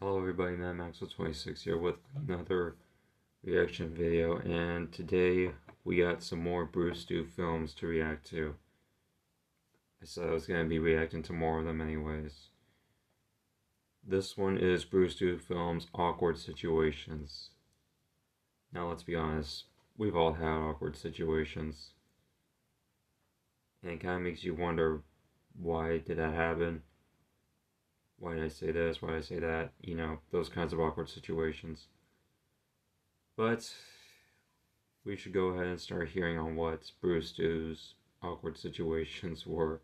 Hello everybody, Matt Maxwell26 here with another reaction video, and today we got some more Brewstewfilms to react to. I said I was going to be reacting to more of them anyways. This one is Brewstewfilms Awkward Situations. Now let's be honest, we've all had awkward situations. And it kind of makes you wonder, why did that happen? Why did I say this? Why did I say that? You know, those kinds of awkward situations. But we should go ahead and start hearing on what Brewstew's awkward situations were.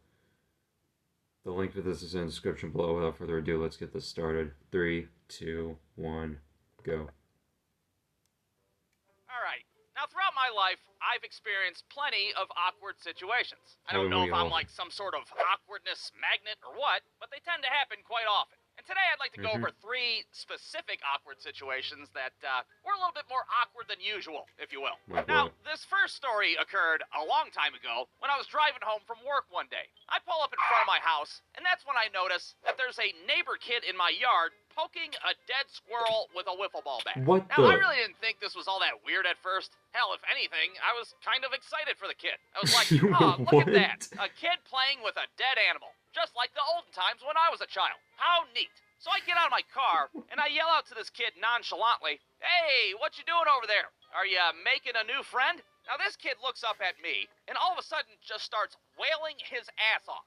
The link for this is in the description below. Without further ado, let's get this started. 3, 2, 1, go. Now, throughout my life, I've experienced plenty of awkward situations. I don't know if I'm like some sort of awkwardness magnet or what, but they tend to happen quite often. And today I'd like to go over 3 specific awkward situations that were a little bit more awkward than usual, if you will. Now, this first story occurred a long time ago when I was driving home from work one day. I pull up in front of my house, and that's when I notice that there's a neighbor kid in my yard poking a dead squirrel with a wiffle ball bat. Now, I really didn't think this was all that weird at first. Hell, if anything, I was kind of excited for the kid. I was like, oh, look at that. A kid playing with a dead animal. Just like the olden times when I was a child. How neat. So I get out of my car, and I yell out to this kid nonchalantly, hey, what you doing over there? Are you making a new friend? Now, this kid looks up at me, and all of a sudden just starts wailing his ass off.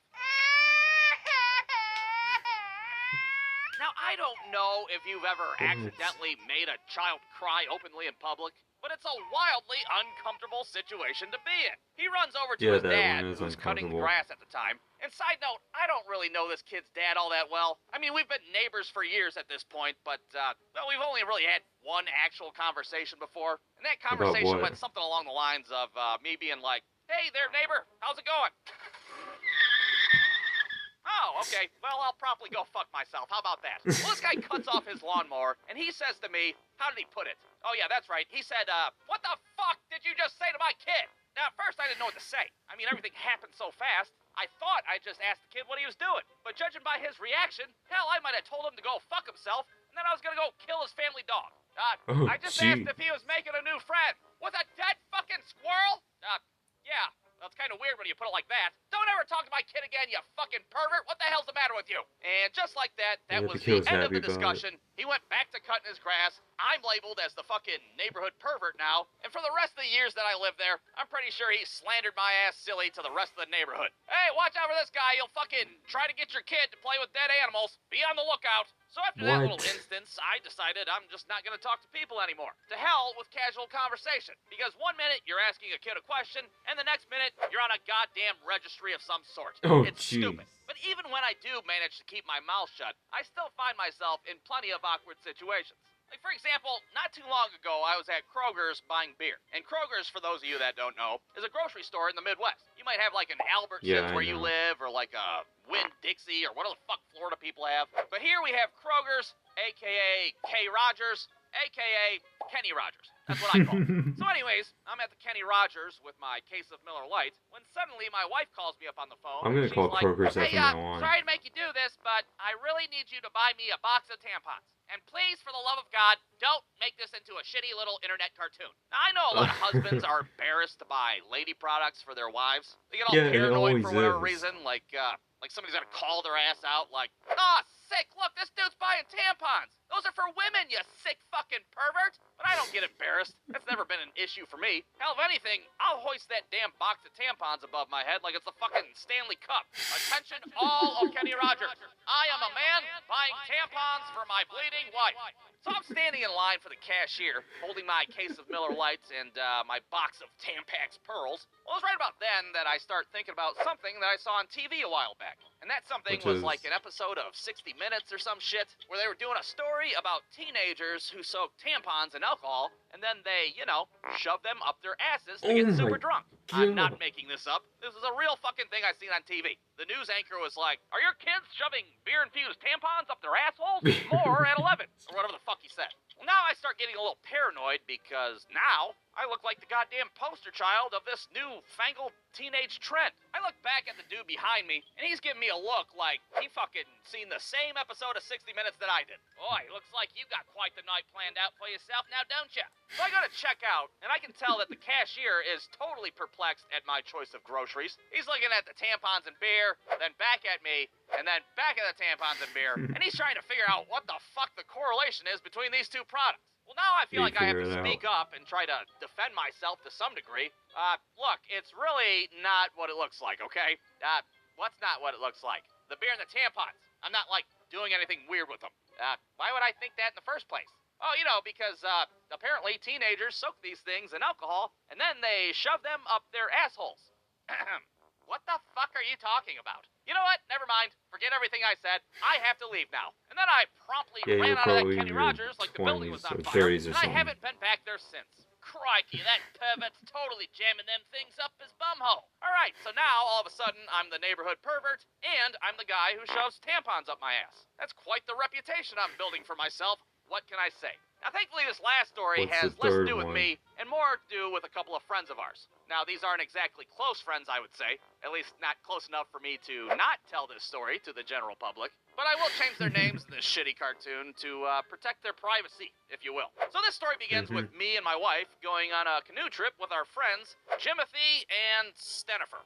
Now, I don't know if you've ever accidentally made a child cry openly in public, but it's a wildly uncomfortable situation to be in. He runs over to his dad, who's cutting the grass at the time. And side note, I don't really know this kid's dad all that well. I mean, we've been neighbors for years at this point, but, well, we've only really had one actual conversation before. And that conversation went something along the lines of me being like, hey there, neighbor, how's it going? Oh, okay. Well, I'll probably go fuck myself. How about that? Well, this guy cuts off his lawnmower, and he says to me, how did he put it? Oh, yeah, that's right. He said, what the fuck did you just say to my kid? Now, at first, I didn't know what to say. I mean, everything happened so fast, I thought I just asked the kid what he was doing. But judging by his reaction, hell, I might have told him to go fuck himself, and then I was gonna go kill his family dog. I just asked if he was making a new friend. With a dead fucking squirrel? Yeah. That's kind of weird when you put it like that. Don't ever talk to my kid again, you fucking pervert. What the hell's the matter with you? And just like that, that was the end of the discussion. He went back to cutting his grass. I'm labeled as the fucking neighborhood pervert now. And for the rest of the years that I lived there, I'm pretty sure he slandered my ass silly to the rest of the neighborhood. Hey, watch out for this guy. He'll fucking try to get your kid to play with dead animals. Be on the lookout. So after that little instance, I decided I'm just not going to talk to people anymore. To hell with casual conversation. Because one minute you're asking a kid a question, and the next minute you're on a goddamn registry of some sort. It's stupid. But even when I do manage to keep my mouth shut, I still find myself in plenty of awkward situations. Like, for example, not too long ago, I was at Kroger's buying beer. And Kroger's, for those of you that don't know, is a grocery store in the Midwest. You might have, like, an Albertsons where you live, or, like, a Winn-Dixie, or whatever the fuck Florida people have. But here we have Kroger's, a.k.a. K. Rogers, a.k.a. Kenny Rogers. That's what I call it. So anyways, I'm at the Kenny Rogers with my case of Miller Lite, when suddenly my wife calls me up on the phone. I'm gonna call Kroger's hey, from now on. Sorry to make you do this, but I really need you to buy me a box of tampons. And please, for the love of God, don't make this into a shitty little internet cartoon. Now, I know a lot of husbands are embarrassed to buy lady products for their wives. They get all paranoid for whatever reason, like somebody's gonna call their ass out, like, oh, sick, look, this dude's buying tampons. Those are for women, you sick fucking pervert. But I don't get embarrassed. That's never been an issue for me. Hell, if anything, I'll hoist that damn box of tampons above my head like it's the fucking Stanley Cup. Attention all of Kenny Rogers. I am a man buying tampons for my bleeding wife. So I'm standing in line for the cashier, holding my case of Miller Lights and my box of Tampax Pearls. Well, it was right about then that I start thinking about something that I saw on TV a while back. And that something was like an episode of 60 Minutes or some shit, where they were doing a story about teenagers who soaked tampons in alcohol, and then they, you know, shoved them up their asses to get super drunk. I'm not making this up. This is a real fucking thing I've seen on TV. The news anchor was like, are your kids shoving beer-infused tampons up their assholes? More at 11, or whatever the fuck he said. Well, now I start getting a little paranoid because now I look like the goddamn poster child of this new fangled teenage trend. I look back at the dude behind me, and he's giving me a look like he fucking seen the same episode of 60 Minutes that I did. Boy, looks like you got quite the night planned out for yourself now, don't ya? So I go to check out, and I can tell that the cashier is totally perplexed at my choice of groceries. He's looking at the tampons and beer, then back at me, and then back at the tampons and beer, and he's trying to figure out what the fuck the correlation is between these two products. Well, now I feel like I have to speak up and try to defend myself to some degree. Look, it's really not what it looks like, okay? What's not what it looks like? The beer and the tampons. I'm not, like, doing anything weird with them. Why would I think that in the first place? Oh, you know, because, apparently teenagers soak these things in alcohol, and then they shove them up their assholes. What the fuck are you talking about? You know what? Never mind. Forget everything I said. I have to leave now. And then I promptly ran out of that Kenny Rogers like the building was on fire, and I haven't been back there since. Crikey, that pervert's totally jamming them things up his bumhole. Alright, so now, all of a sudden, I'm the neighborhood pervert, and I'm the guy who shoves tampons up my ass. That's quite the reputation I'm building for myself. What can I say? Now, thankfully, this last story has less to do with me and more to do with a couple of friends of ours. Now, these aren't exactly close friends, I would say. At least not close enough for me to not tell this story to the general public. But I will change their names in this shitty cartoon to protect their privacy, if you will. So this story begins with me and my wife going on a canoe trip with our friends, Jimothy and Stenifer.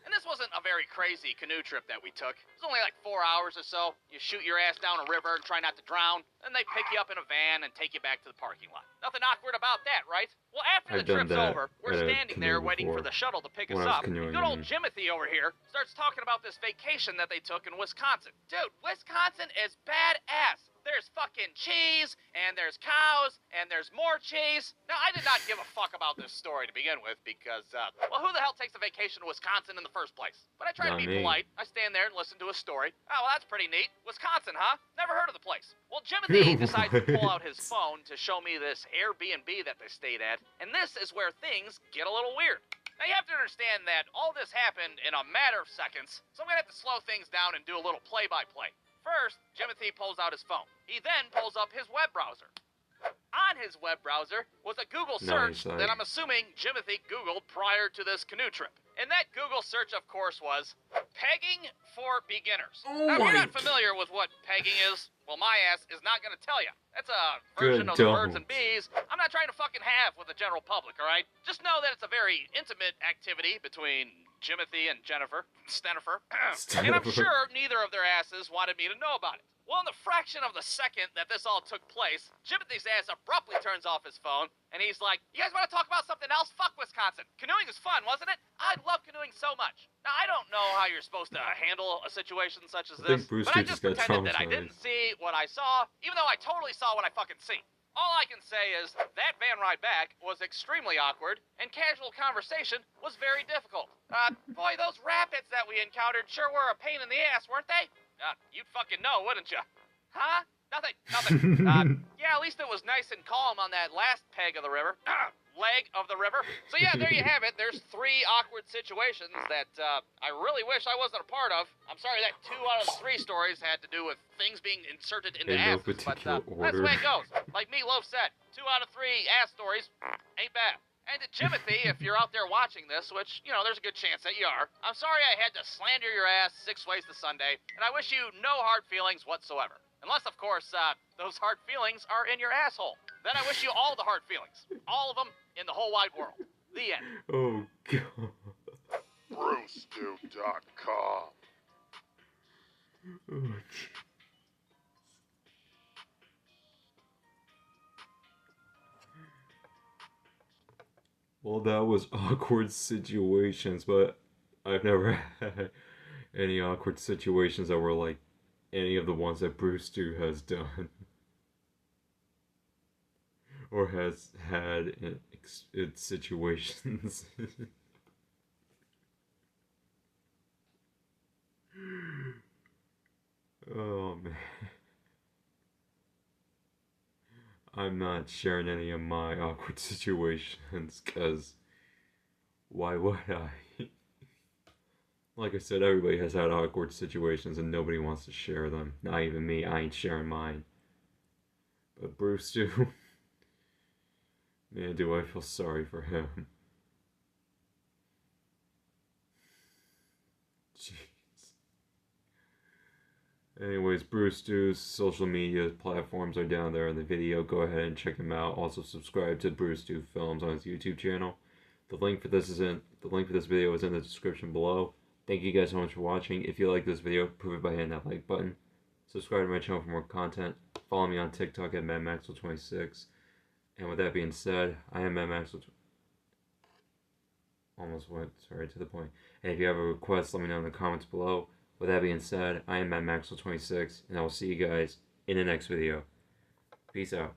And this wasn't a very crazy canoe trip that we took. It was only like 4 hours or so. You shoot your ass down a river and try not to drown. Then they pick you up in a van and take you back to the parking lot. Nothing awkward about that, right? Well, after the trip's over, we're standing there waiting for the shuttle to pick us up. Good old Jimothy over here starts talking about this vacation that they took in Wisconsin. Dude, Wisconsin is badass. There's fucking cheese, and there's cows, and there's more cheese. Now, I did not give a fuck about this story to begin with because, well, who the hell takes a vacation to Wisconsin in the first place? But I try to be polite. I stand there and listen to a story. Oh, well, that's pretty neat. Wisconsin, huh? Never heard of the place. Well, Jimothy decides to pull out his phone to show me this Airbnb that they stayed at, and this is where things get a little weird. Now, you have to understand that all this happened in a matter of seconds, so I'm going to have to slow things down and do a little play-by-play. First, Jimothy pulls out his phone. He then pulls up his web browser. On his web browser was a Google search that I'm assuming Jimothy Googled prior to this canoe trip. And that Google search, of course, was pegging for beginners. Now, if you're not familiar with what pegging is, well, my ass is not going to tell you. That's a version of the birds and bees I'm not trying to fucking have with the general public, all right? Just know that it's a very intimate activity between Jimothy and Stenifer. And I'm sure neither of their asses wanted me to know about it. Well, in the fraction of the second that this all took place, Jimothy's ass abruptly turns off his phone, and he's like, you guys want to talk about something else? Fuck Wisconsin. Canoeing is fun, wasn't it? I love canoeing so much. Now, I don't know how you're supposed to handle a situation such as this, but I just pretended that I didn't see what I saw, even though I totally saw what I fucking see. All I can say is that van ride back was extremely awkward, and casual conversation was very difficult. Boy, those rapids that we encountered sure were a pain in the ass, weren't they? You'd fucking know, wouldn't you? Huh? Nothing. Yeah, at least it was nice and calm on that last peg of the river. Leg of the river. So yeah, there you have it. There's 3 awkward situations that I really wish I wasn't a part of. I'm sorry that 2 out of the 3 stories had to do with things being inserted into asses, but that's the way it goes. Like Meatloaf said, 2 out of 3 ass stories ain't bad. And to Jimothy, if you're out there watching this, which, you know, there's a good chance that you are, I'm sorry I had to slander your ass 6 ways to Sunday, and I wish you no hard feelings whatsoever. Unless, of course, those hard feelings are in your asshole. Then I wish you all the hard feelings. All of them in the whole wide world. The end. Oh, God. Brewstew.com. Oh, well, that was awkward situations, but I've never had any awkward situations that were like any of the ones that Brewstew has done or has had in situations. Oh man. I'm not sharing any of my awkward situations, because why would I? Like I said, everybody has had awkward situations and nobody wants to share them. Not even me, I ain't sharing mine. But Brewstew, Man, do I feel sorry for him. Jeez. Anyways, Brewstew's social media platforms are down there in the video. Go ahead and check him out. Also, subscribe to Brewstewfilms on his YouTube channel. The link for this video is in the description below. Thank you guys so much for watching. If you like this video, prove it by hitting that like button. Subscribe to my channel for more content. Follow me on TikTok at MadMaxwell26. And with that being said, I am MadMaxwell. Almost went sorry to the point. And if you have a request, let me know in the comments below. With that being said, I am MadMaxwell26, and I will see you guys in the next video. Peace out.